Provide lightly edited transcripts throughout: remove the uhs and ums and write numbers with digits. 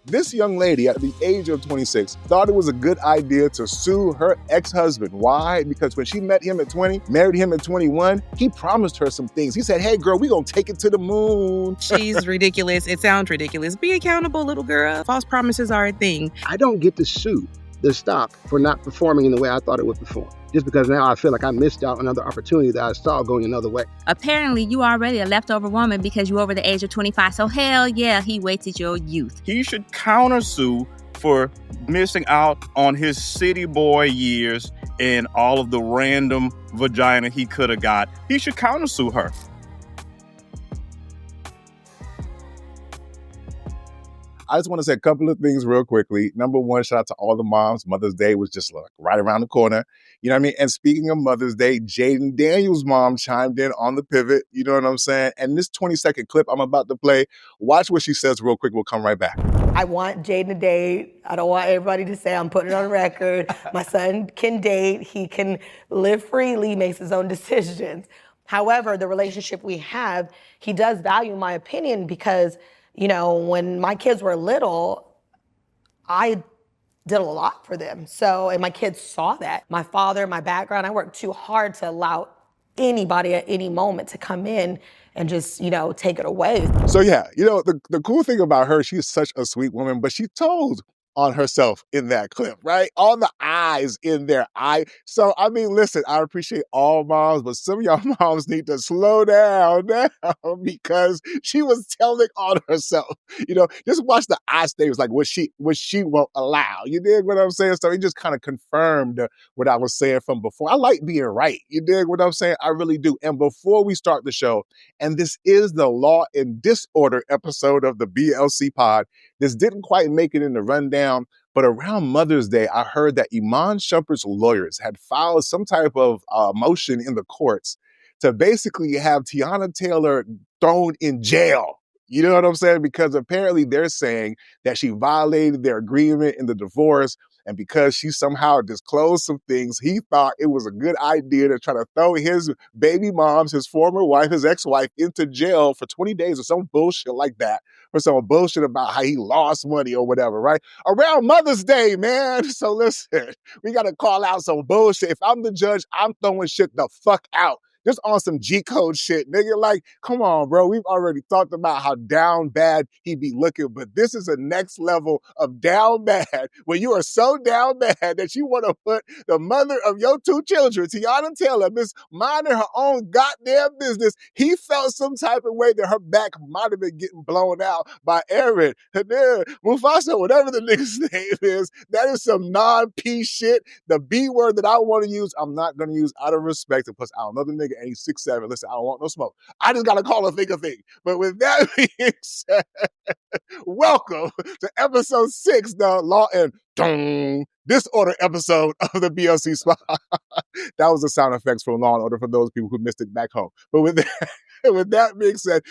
This young lady at the age of 26 thought it was a good idea to sue her ex-husband. Why? Because when she met him at 20, married him at 21, he promised her some things. He said, hey girl, we gonna take it to the moon. She's ridiculous. It sounds ridiculous. Be accountable, little girl. False promises are a thing. I don't get to sue the stock for not performing in the way I thought it would perform. Just because now I feel like I missed out on another opportunity that I saw going another way. Apparently, you already a leftover woman because you over the age of 25. So hell yeah, he wasted your youth. He should countersue for missing out on his city boy years and all of the random vagina he could have got. He should countersue her. I just want to say a couple of things real quickly. Number one, shout out to all the moms. Mother's Day was just like right around the corner. You know what I mean? And speaking of Mother's Day, Jaden Daniels' mom chimed in on the pivot. You know what I'm saying? And this 20-second clip I'm about to play, watch what she says real quick. We'll come right back. I want Jaden to date. I don't want everybody to say I'm putting it on record. My son can date. He can live freely, makes his own decisions. However, the relationship we have, he does value my opinion because, you know, when my kids were little, I did a lot for them. So, and my kids saw that. My father, my background, I worked too hard to allow anybody at any moment to come in and just, you know, take it away. So yeah, you know, the cool thing about her, she's such a sweet woman, but she told on herself in that clip, right? All the eyes in there. So, I mean, listen, I appreciate all moms, but some of y'all moms need to slow down now because she was telling on herself. You know, just watch the eye statements, like what she won't allow. You dig what I'm saying? So it just kind of confirmed what I was saying from before. I like being right. You dig what I'm saying? I really do. And before we start the show, and this is the Law and Disorder episode of the BLC pod, this didn't quite make it in the rundown, but around Mother's Day, I heard that Iman Shumpert's lawyers had filed some type of motion in the courts to basically have Tiana Taylor thrown in jail. You know what I'm saying? Because apparently they're saying that she violated their agreement in the divorce, and because she somehow disclosed some things, he thought it was a good idea to try to throw his baby moms, his former wife, his ex-wife, into jail for 20 days or some bullshit like that, for some bullshit about how he lost money or whatever, right? Around Mother's Day, man. So listen, we got to call out some bullshit. If I'm the judge, I'm throwing shit the fuck out. Just on some G-code shit, nigga. Like, come on, bro. We've already talked about how down bad he be looking, but this is a next level of down bad when you are so down bad that you want to put the mother of your two children, Tiana Taylor, miss minding her own goddamn business. He felt some type of way that her back might have been getting blown out by Aaron, Mufasa, whatever the nigga's name is. That is some non-P shit. The B word that I want to use, I'm not going to use out of respect. And plus, I don't know the nigga. And he's 6'7". Listen, I don't want no smoke. I just got to call a thing a thing. But with that being said, welcome to episode 6, the Law and Disorder episode of the BLC spot. That was the sound effects from Law and Order for those people who missed it back home. But with that being said,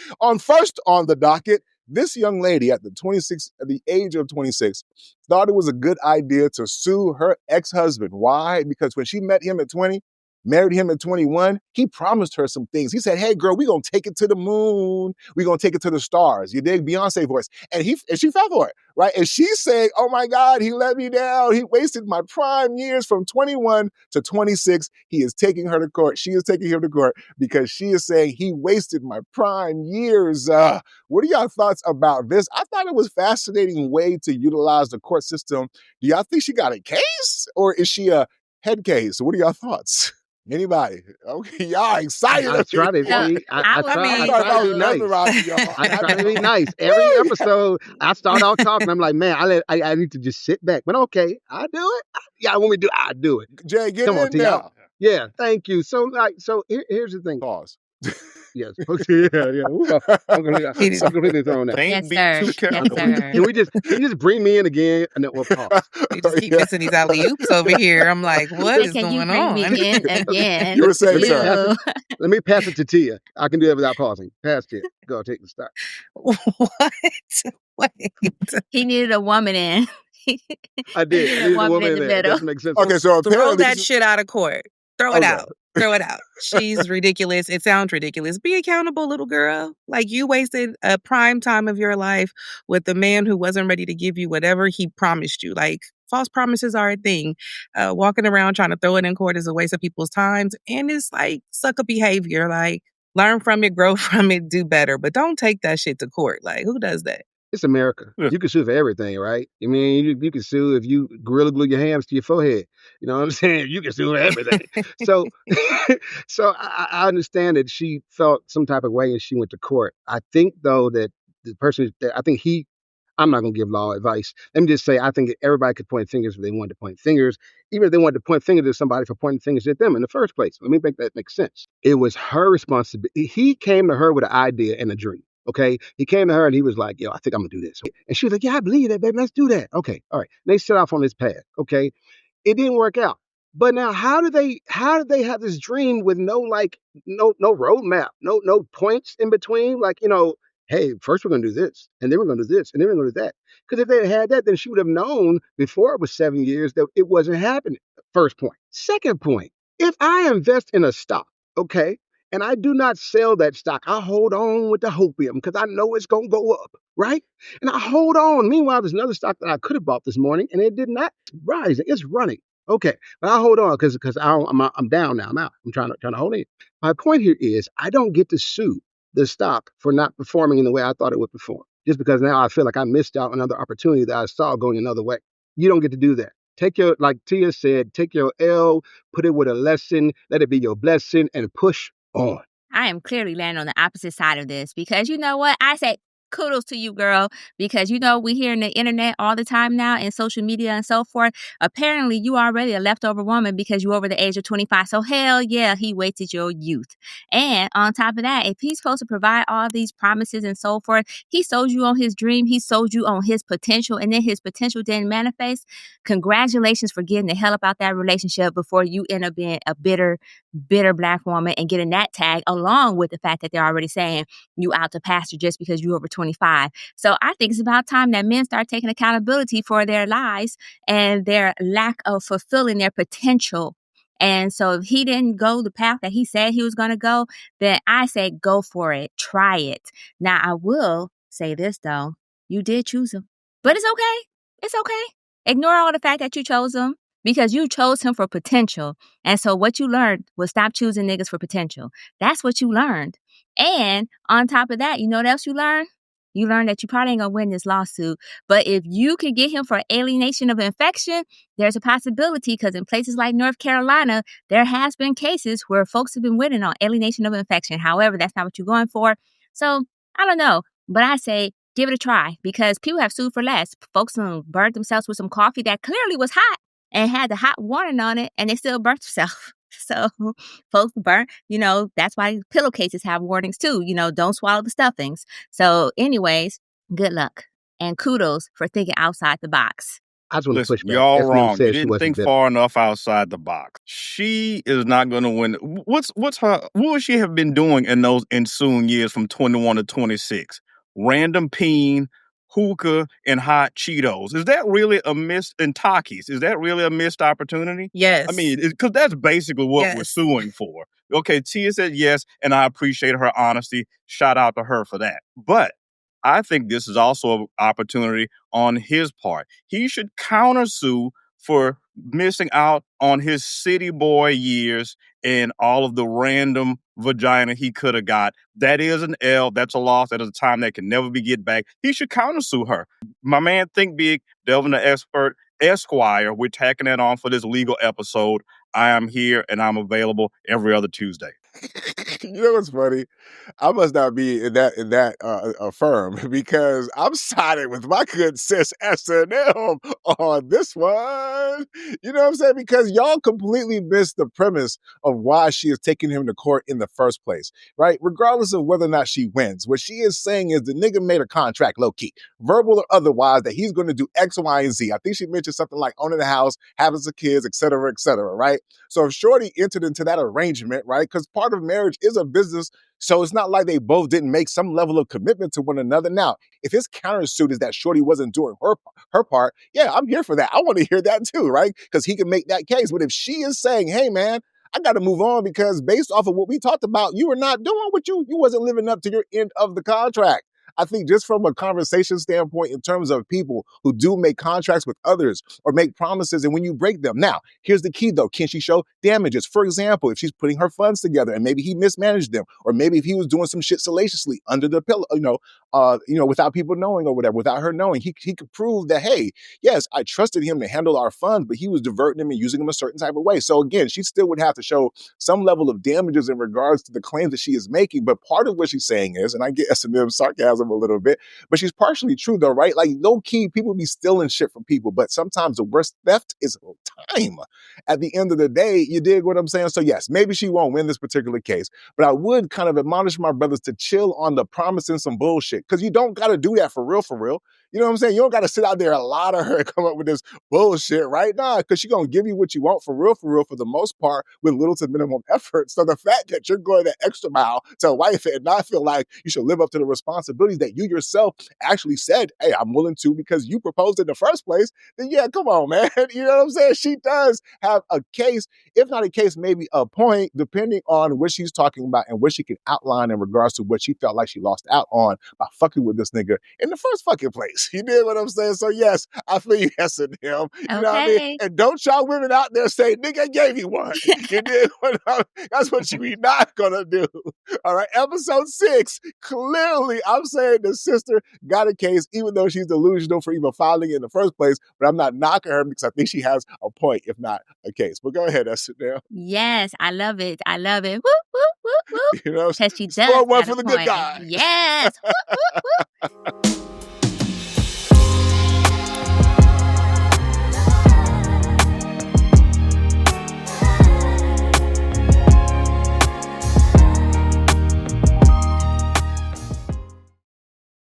first on the docket, this young lady at the age of 26 thought it was a good idea to sue her ex-husband. Why? Because when she met him at 20, married him at 21, he promised her some things. He said, hey girl, we gonna take it to the moon. We gonna take it to the stars. You dig? Beyonce voice. And she fell for it, right? And she's saying, oh my God, he let me down. He wasted my prime years from 21 to 26. He is taking her to court. She is taking him to court because she is saying he wasted my prime years. What are y'all thoughts about this? I thought it was a fascinating way to utilize the court system. Do y'all think she got a case or is she a head case? What are y'all thoughts? Anybody? Okay, y'all excited. I try to be nice. I try to be nice. Every episode, I start out talking. I'm like, man, I need to just sit back. But okay, I'll do it. Y'all want me to do it? I'll do it. Jay, get in now. Yeah, thank you. So here's the thing. Pause. Yes. Okay. Yeah. I'm gonna throw that. Yes, sir. Yes, sir. Can you just bring me in again and then we'll pause? You just keep missing these alley-oops over here. I'm like, what is going on? Can you bring me in again? You were saying, sir. Let me pass it to Tia. I can do that without pausing. Pass it. Go take the start. What? Wait. He needed a woman in. I did. I needed a woman in the middle. Okay, so Throw that shit out of court. Throw it Okay. out. Throw it out. She's ridiculous. It sounds ridiculous. Be accountable, little girl. Like, you wasted a prime time of your life with a man who wasn't ready to give you whatever he promised you. Like, false promises are a thing. Walking around trying to throw it in court is a waste of people's times. And it's like sucker behavior. Like, learn from it, grow from it, do better. But don't take that shit to court. Like, who does that? It's America. Yeah. You can sue for everything, right? I mean, you can sue if you gorilla glue your hams to your forehead. You know what I'm saying? You can sue for everything. So, I understand that she felt some type of way and she went to court. I think though that the person, I think I'm not going to give law advice. Let me just say, I think everybody could point fingers if they wanted to point fingers, even if they wanted to point fingers at somebody for pointing fingers at them in the first place. Let me make that make sense. It was her responsibility. He came to her with an idea and a dream. Okay. He came to her and he was like, yo, I think I'm going to do this. And she was like, yeah, I believe that, baby. Let's do that. Okay. All right. And they set off on this path. Okay. It didn't work out. But now how do they have this dream with no roadmap, no points in between? Like, hey, first we're going to do this, and then we're going to do this, and then we're going to do that. Because if they had that, then she would have known before it was 7 years that it wasn't happening. First point. Second point, if I invest in a stock, okay, and I do not sell that stock, I hold on with the hopium because I know it's going to go up, right? And I hold on. Meanwhile, there's another stock that I could have bought this morning, and it did not rise. It's running. Okay, but I hold on because I'm down now. I'm out. I'm trying to hold in. My point here is I don't get to sue the stock for not performing in the way I thought it would perform. Just because now I feel like I missed out on another opportunity that I saw going another way. You don't get to do that. Like Tia said, take your L, put it with a lesson, let it be your blessing, and push on. I am clearly landing on the opposite side of this because you know what? I say kudos to you, girl, because we hear in the internet all the time now and social media and so forth. Apparently, you already a leftover woman because you over the age of 25. So hell yeah, he wasted your youth. And on top of that, if he's supposed to provide all these promises and so forth, he sold you on his dream. He sold you on his potential, and then his potential didn't manifest. Congratulations for getting the hell up out that relationship before you end up being a bitter Black woman and getting that tag along with the fact that they're already saying you out to pasture just because you over 25. So I think it's about time that men start taking accountability for their lies and their lack of fulfilling their potential. And so if he didn't go the path that he said he was going to go, then I say go for it. Try it. Now, I will say this, though. You did choose him. But it's okay. It's okay. Ignore all the fact that you chose him because you chose him for potential. And so what you learned was stop choosing niggas for potential. That's what you learned. And on top of that, you know what else you learned? You learned that you probably ain't going to win this lawsuit. But if you can get him for alienation of infection, there's a possibility because in places like North Carolina, there has been cases where folks have been winning on alienation of infection. However, that's not what you're going for. So I don't know. But I say give it a try because people have sued for less. Folks burned themselves with some coffee that clearly was hot and had the hot warning on it, and they still burnt themselves. So folks burn, that's why pillowcases have warnings too, don't swallow the stuffings. So anyways, good luck and kudos for thinking outside the box. I just want to push back. Y'all SNL wrong. said You she didn't wasn't think bitter. far enough outside the box. She is not going to win. What would she have been doing in those ensuing years from 21 to 26? Random peen, hookah, and hot Cheetos. Is that really a missed, and Takis? Is that really a missed opportunity? Yes. I mean, because that's basically what we're Yes. suing for. Okay, Tia said yes, and I appreciate her honesty. Shout out to her for that. But I think this is also an opportunity on his part. He should countersue for missing out on his city boy years and all of the random vagina he could have got. That is an L. That's a loss. That is a time that can never be get back. He should countersue her. My man, Think Big, Delvin the Expert, Esquire, we're tacking that on for this legal episode. I am here and I'm available every other Tuesday. You know what's funny? I must not be in that firm because I'm siding with my good sis S&M on this one. You know what I'm saying? Because y'all completely missed the premise of why she is taking him to court in the first place, right? Regardless of whether or not she wins, what she is saying is the nigga made a contract low key, verbal or otherwise, that he's going to do X, Y, and Z. I think she mentioned something like owning the house, having some kids, et cetera, right? So if Shorty entered into that arrangement, right? Because part of marriage is a business, so it's not like they both didn't make some level of commitment to one another. Now, if his countersuit is that Shorty wasn't doing her part, yeah, I'm here for that. I want to hear that too, right? Because he can make that case. But if she is saying, hey, man, I got to move on because based off of what we talked about, you were not doing what you wasn't living up to your end of the contract. I think just from a conversation standpoint, in terms of people who do make contracts with others or make promises, and when you break them. Now, here's the key though. Can she show damages? For example, if she's putting her funds together and maybe he mismanaged them, or maybe if he was doing some shit salaciously under the pillow, without people knowing or whatever, without her knowing, he could prove that, hey, yes, I trusted him to handle our funds, but he was diverting them and using them a certain type of way. So again, she still would have to show some level of damages in regards to the claims that she is making. But part of what she's saying is, and I get S&M sarcasm a little bit, but she's partially true though, right? Like low key, people be stealing shit from people, but sometimes the worst theft is time. At the end of the day, you dig what I'm saying? So yes, maybe she won't win this particular case, but I would kind of admonish my brothers to chill on the promising some bullshit, because you don't got to do that for real, for real. You know what I'm saying? You don't got to sit out there a lot of her and come up with this bullshit right now, because she's going to give you what you want for real, for the most part, with little to minimum effort. So the fact that you're going that extra mile to wife it and not feel like you should live up to the responsibilities that you yourself actually said, hey, I'm willing to because you proposed in the first place, then yeah, come on, man. You know what I'm saying? She does have a case, if not a case, maybe a point, depending on what she's talking about and what she can outline in regards to what she felt like she lost out on by fucking with this nigga in the first fucking place. You did what I'm saying? So yes, I feel you, S&M. You know what I mean? And don't y'all women out there say, nigga, I gave you one. You did what that's what you not gonna do. All right, episode 6, clearly I'm saying the sister got a case, even though she's delusional for even filing it in the first place, but I'm not knocking her because I think she has a point, if not a case. But go ahead, S&M. Yes, I love it. I love it. Woo, woo, woo, woo. You know, Because she does score one got for a the good point. guy. Yes. Woo, woo, woo.